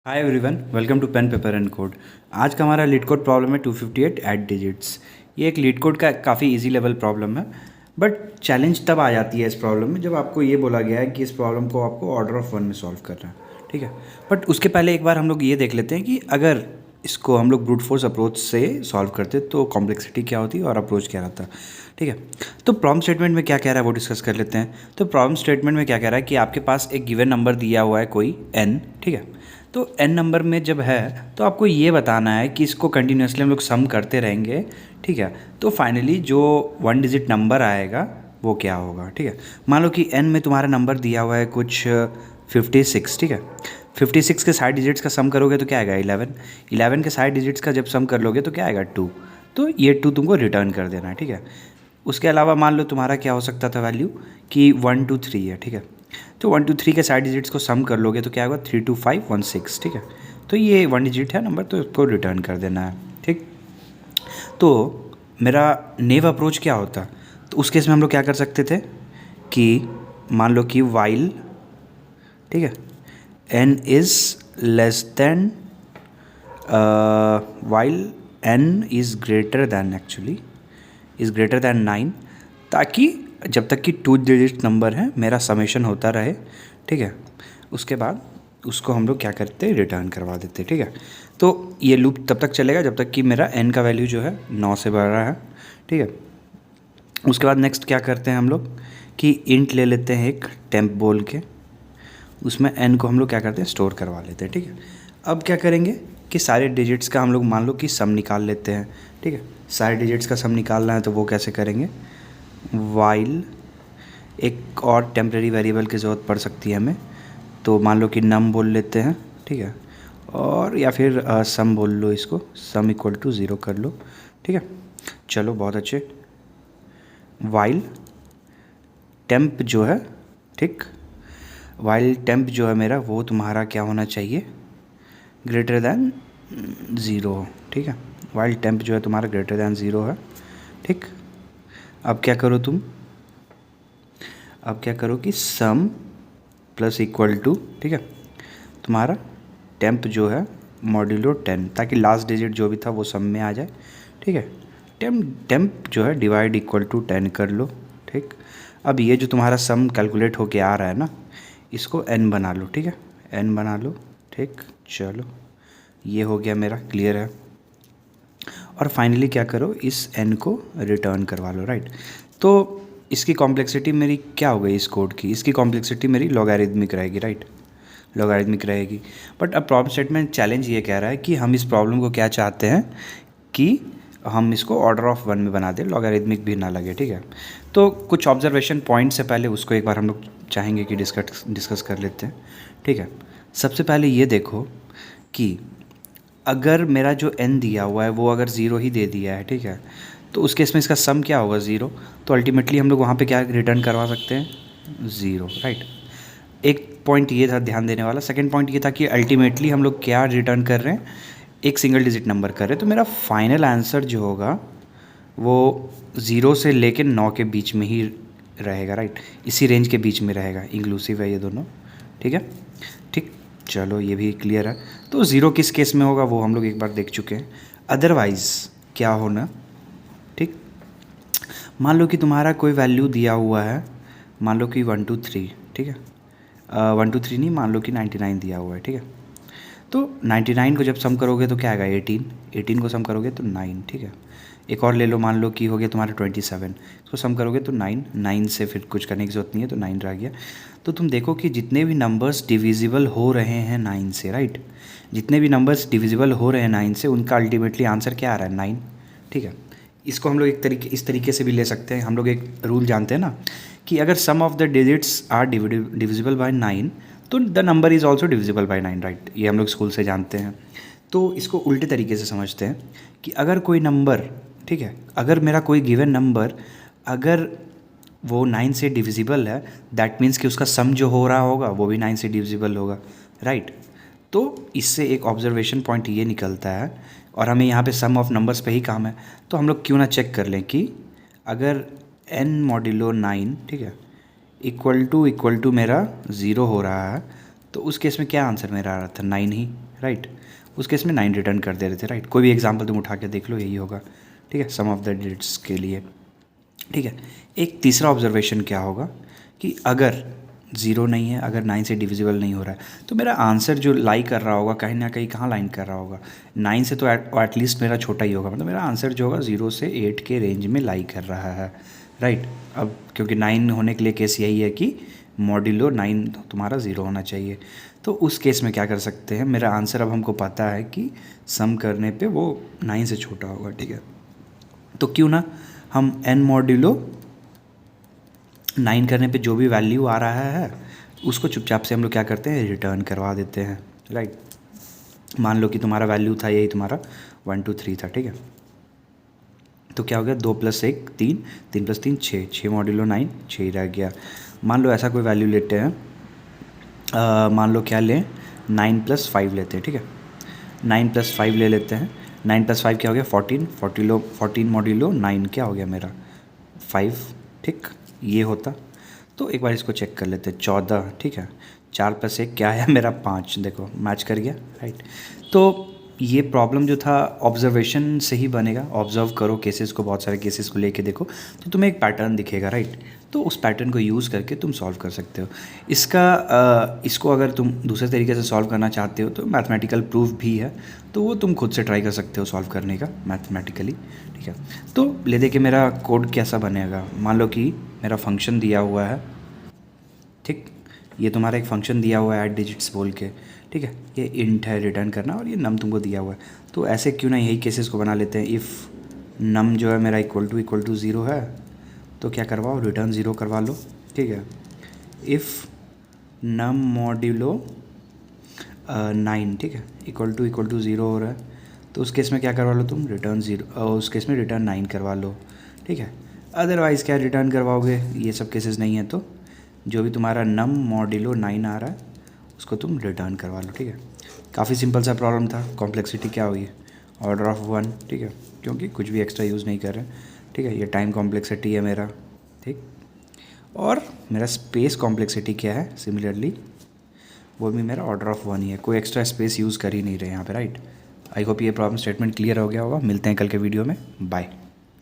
Hi everyone, welcome to Pen Paper and Code. आज का हमारा लीड कोड प्रॉब्लम है 258 ऐड डिजिट्स। ये एक लीड कोड का काफ़ी इजी लेवल प्रॉब्लम है, बट चैलेंज तब आ जाती है इस प्रॉब्लम में जब आपको ये बोला गया है कि इस प्रॉब्लम को आपको ऑर्डर ऑफ वन में सॉल्व करना है। ठीक है, बट उसके पहले एक बार हम लोग ये देख लेते हैं कि अगर इसको हम लोग ब्रूट फोर्स अप्रोच से सॉल्व करते तो कॉम्प्लेक्सिटी क्या होती और अप्रोच क्या रहता। ठीक है, तो प्रॉब्लम स्टेटमेंट में क्या कह रहा है वो डिस्कस कर लेते हैं। तो प्रॉब्लम स्टेटमेंट में क्या कह रहा है कि आपके पास एक गिवन नंबर दिया हुआ है कोई n। ठीक है, तो n नंबर में जब है तो आपको ये बताना है कि इसको कंटिन्यूसली हम लोग सम करते रहेंगे। ठीक है, तो फाइनली जो वन डिजिट नंबर आएगा वो क्या होगा। ठीक है, मान लो कि n में तुम्हारा नंबर दिया हुआ है कुछ 56। ठीक है, 56 के साइड डिजिट्स का सम करोगे तो क्या आएगा 11। 11 के साइड डिजिट्स का जब सम कर लोगे तो क्या आएगा 2। तो ये 2 तुमको रिटर्न कर देना है। ठीक है, उसके अलावा मान लो तुम्हारा क्या हो सकता था वैल्यू कि 1 2 3 है। ठीक है, तो 1 2 3 के साइड डिजिट्स को सम कर लोगे तो क्या होगा 3 2 5 1 6। ठीक है, तो ये वन डिजिट है नंबर, तो इसको रिटर्न कर देना है। ठीक, तो मेरा नेव अप्रोच क्या होता, तो उस केस में हम लोग क्या कर सकते थे कि मान लो कि वाइल, ठीक है, n is less than, while n is greater than, actually is greater than 9, ताकि जब तक कि 2 डिजिट नंबर है मेरा समेशन होता रहे। ठीक है, उसके बाद उसको हम लोग क्या करते रिटर्न करवा देते। ठीक है, तो ये लूप तब तक चलेगा जब तक कि मेरा n का वैल्यू जो है 9 से बड़ा है। ठीक है, उसके बाद नेक्स्ट क्या करते हैं हम लोग कि इंट ले लेते हैं एक टेम्प बोल के, उसमें n को हम लोग क्या करते हैं स्टोर करवा लेते हैं। ठीक है, अब क्या करेंगे कि सारे डिजिट्स का हम लोग मान लो कि सम निकाल लेते हैं। ठीक है, सारे डिजिट्स का सम निकालना है तो वो कैसे करेंगे, वाइल एक और टेम्परेरी वेरिएबल की ज़रूरत पड़ सकती है हमें, तो मान लो कि नम बोल लेते हैं। ठीक है, और या फिर सम बोल लो, इसको सम इक्वल टू 0 कर लो। ठीक है, चलो बहुत अच्छे। वाइल टेम्प जो है, ठीक, वाइल टेम्प जो है मेरा वो तुम्हारा क्या होना चाहिए ग्रेटर दैन 0। ठीक है, वाइल टेम्प जो है तुम्हारा ग्रेटर दैन 0 है। ठीक, अब क्या करो तुम, अब क्या करो कि सम प्लस इक्वल टू, ठीक है, तुम्हारा टेम्प जो है मॉड्यूलो 10, ताकि लास्ट डिजिट जो भी था वो सम में आ जाए। ठीक है, टेम्प जो है डिवाइड इक्वल टू 10 कर लो। ठीक, अब ये जो तुम्हारा सम कैलकुलेट होके आ रहा है ना, इसको n बना लो। ठीक है, n बना लो। ठीक, चलो ये हो गया मेरा, क्लियर है। और फाइनली क्या करो, इस n को रिटर्न करवा लो। राइट, तो इसकी कॉम्प्लेक्सिटी मेरी क्या हो गई इस कोड की, इसकी कॉम्प्लेक्सिटी मेरी लॉगरिदमिक रहेगी। राइट, लॉगरिदमिक रहेगी। बट अब प्रॉब्लम स्टेटमेंट चैलेंज ये कह रहा है कि हम इस प्रॉब्लम को क्या चाहते हैं कि हम इसको ऑर्डर ऑफ वन में बना दें, लॉगरिदमिक भी ना लगे। ठीक है, तो कुछ ऑब्जर्वेशन पॉइंट से पहले उसको एक बार हम लोग चाहेंगे कि डिस्कस कर लेते हैं। ठीक है, सबसे पहले ये देखो कि अगर मेरा जो n दिया हुआ है वो अगर 0 ही दे दिया है, ठीक है, तो उस केस में इसका सम क्या होगा 0, तो अल्टीमेटली हम लोग वहाँ पे क्या रिटर्न करवा सकते हैं 0। राइट, एक पॉइंट ये था ध्यान देने वाला। सेकंड पॉइंट ये था कि अल्टीमेटली हम लोग क्या रिटर्न कर रहे हैं, एक सिंगल डिजिट नंबर कर रहे हैं। तो मेरा फाइनल आंसर जो होगा वो 0 से लेकर 9 के बीच में ही रहेगा। राइट, इसी रेंज के बीच में रहेगा, इंक्लूसिव है ये दोनों। ठीक है, ठीक, चलो ये भी क्लियर है। तो 0 किस केस में होगा वो हम लोग एक बार देख चुके हैं, अदरवाइज़ क्या होना। ठीक, मान लो कि तुम्हारा कोई वैल्यू दिया हुआ है, मान लो कि 1 2 3, ठीक है, 1 2 3 नहीं, मान लो कि 99 दिया हुआ है। ठीक है, तो 99 को जब सम करोगे तो क्या आएगा 18, 18 को सम करोगे तो 9। ठीक है, एक और ले लो, मान लो कि हो गया तुम्हारा 27, इसको सम करोगे तो 9, 9 से फिर कुछ करने की ज़रूरत नहीं है, तो 9 रह गया। तो तुम देखो कि जितने भी नंबर्स डिविजिबल हो रहे हैं 9 से, राइट, जितने भी नंबर्स डिविजिबल हो रहे हैं 9 से, उनका अल्टीमेटली आंसर क्या आ रहा है 9। ठीक है, इसको हम लोग इस तरीके से भी ले सकते हैं। हम लोग एक रूल जानते हैं ना कि अगर sum of the digits are divisible by 9 तो the number is also divisible by 9। Right, ये हम लोग स्कूल से जानते हैं। तो इसको उल्टे तरीके से समझते हैं कि अगर कोई नंबर, ठीक है, अगर मेरा कोई गिवन नंबर अगर वो 9 से डिविजिबल है, दैट मीन्स कि उसका सम जो हो रहा होगा वो भी 9 से डिविजिबल होगा। राइट, तो इससे एक ऑब्जर्वेशन पॉइंट ये निकलता है, और हमें यहाँ पे सम ऑफ नंबर्स पे ही काम है, तो हम लोग क्यों ना चेक कर लें कि अगर n मॉड्यूलो 9, ठीक है, इक्वल टू मेरा 0 हो रहा है, तो उस केस में क्या आंसर मेरा आ रहा था 9 ही। राइट। उस केस में 9 रिटर्न कर दे रहे थे, राइट। कोई भी एग्जांपल तुम उठा के देख लो, यही होगा, ठीक है, सम ऑफ द डिजिट्स के लिए, ठीक है। एक तीसरा ऑब्जर्वेशन क्या होगा कि अगर 0 नहीं है, अगर 9 से डिविजिबल नहीं हो रहा है, तो मेरा आंसर जो लाई कर रहा होगा कहीं ना कहीं कहाँ लाइन कर रहा होगा, 9 से तो एटलीस्ट मेरा छोटा ही होगा, मतलब मेरा आंसर जो होगा 0 से 8 के रेंज में लाई कर रहा है, राइट। अब क्योंकि 9 होने के लिए केस यही है कि मॉड्यूलो 9 तुम्हारा 0 होना चाहिए, तो उस केस में क्या कर सकते हैं, मेरा आंसर अब हमको पता है कि सम करने पे वो 9 से छोटा होगा, ठीक है। तो क्यों ना हम n मॉड्यूलो 9 करने पे जो भी वैल्यू आ रहा है उसको चुपचाप से हम लोग क्या करते हैं, रिटर्न करवा देते हैं, राइट। मान लो कि तुम्हारा वैल्यू था यही, तुम्हारा 1 2 3 था, ठीक है। तो क्या हो गया, 2 + 1 3, 3 + 3 6, 6 मॉड्यूलो 9, 6 ही रह गया। मान लो ऐसा कोई वैल्यू लेते हैं, मान लो क्या लें, 9 + 5 लेते हैं, ठीक है। 9 + 5 ले लेते हैं, 9 + 5 क्या हो गया, 14, 14 मॉड्यूलो 9 क्या हो गया मेरा, 5, ठीक। ये होता तो एक बार इसको चेक कर लेते हैं, 14, ठीक है। 4 + 1 क्या है मेरा, 5, देखो मैच कर गया, राइट। तो ये प्रॉब्लम जो था ऑब्जर्वेशन से ही बनेगा, ऑब्जर्व करो केसेस को, बहुत सारे केसेस को लेके देखो तो तुम्हें एक पैटर्न दिखेगा, राइट। तो उस पैटर्न को यूज़ करके तुम सॉल्व कर सकते हो। इसको अगर तुम दूसरे तरीके से सॉल्व करना चाहते हो तो मैथमेटिकल प्रूफ भी है, तो वो तुम खुद से ट्राई कर सकते हो सॉल्व करने का मैथमेटिकली, ठीक है। तो ले दे के मेरा कोड कैसा बनेगा, मान लो कि मेरा फंक्शन दिया हुआ है, ठीक। ये तुम्हारा एक फंक्शन दिया हुआ है ऐड डिजिट्स बोल के, ठीक है। ये इंट है रिटर्न करना और ये नम तुमको दिया हुआ है, तो ऐसे क्यों ना यही केसेस को बना लेते हैं। इफ़ नम जो है मेरा इक्वल टू 0 है तो क्या करवाओ, रिटर्न 0 करवा लो, ठीक है। इफ़ नम मॉड्यूलो 9, ठीक है, इक्वल टू 0 हो रहा है तो उस केस में क्या करवा लो तुम, रिटर्न 0, उस केस में रिटर्न 9 करवा लो, ठीक है। अदरवाइज़ क्या रिटर्न करवाओगे, ये सब केसेस नहीं है तो जो भी तुम्हारा नम मॉड्यूलो 9 आ रहा है उसको तुम रिटर्न करवा लो, ठीक है। काफ़ी सिंपल सा प्रॉब्लम था। कॉम्प्लेक्सिटी क्या हुई, ऑर्डर ऑफ 1, ठीक है, क्योंकि कुछ भी एक्स्ट्रा यूज़ नहीं कर रहे, ठीक है। ये टाइम कॉम्प्लेक्सिटी है मेरा, ठीक। और मेरा स्पेस कॉम्प्लेक्सिटी क्या है, सिमिलरली वो भी मेरा ऑर्डर ऑफ 1 ही है, कोई एक्स्ट्रा स्पेस यूज़ कर ही नहीं रहे यहाँ पे, राइट। आई होप ये प्रॉब्लम स्टेटमेंट क्लियर हो गया होगा। मिलते हैं कल के वीडियो में, बाय।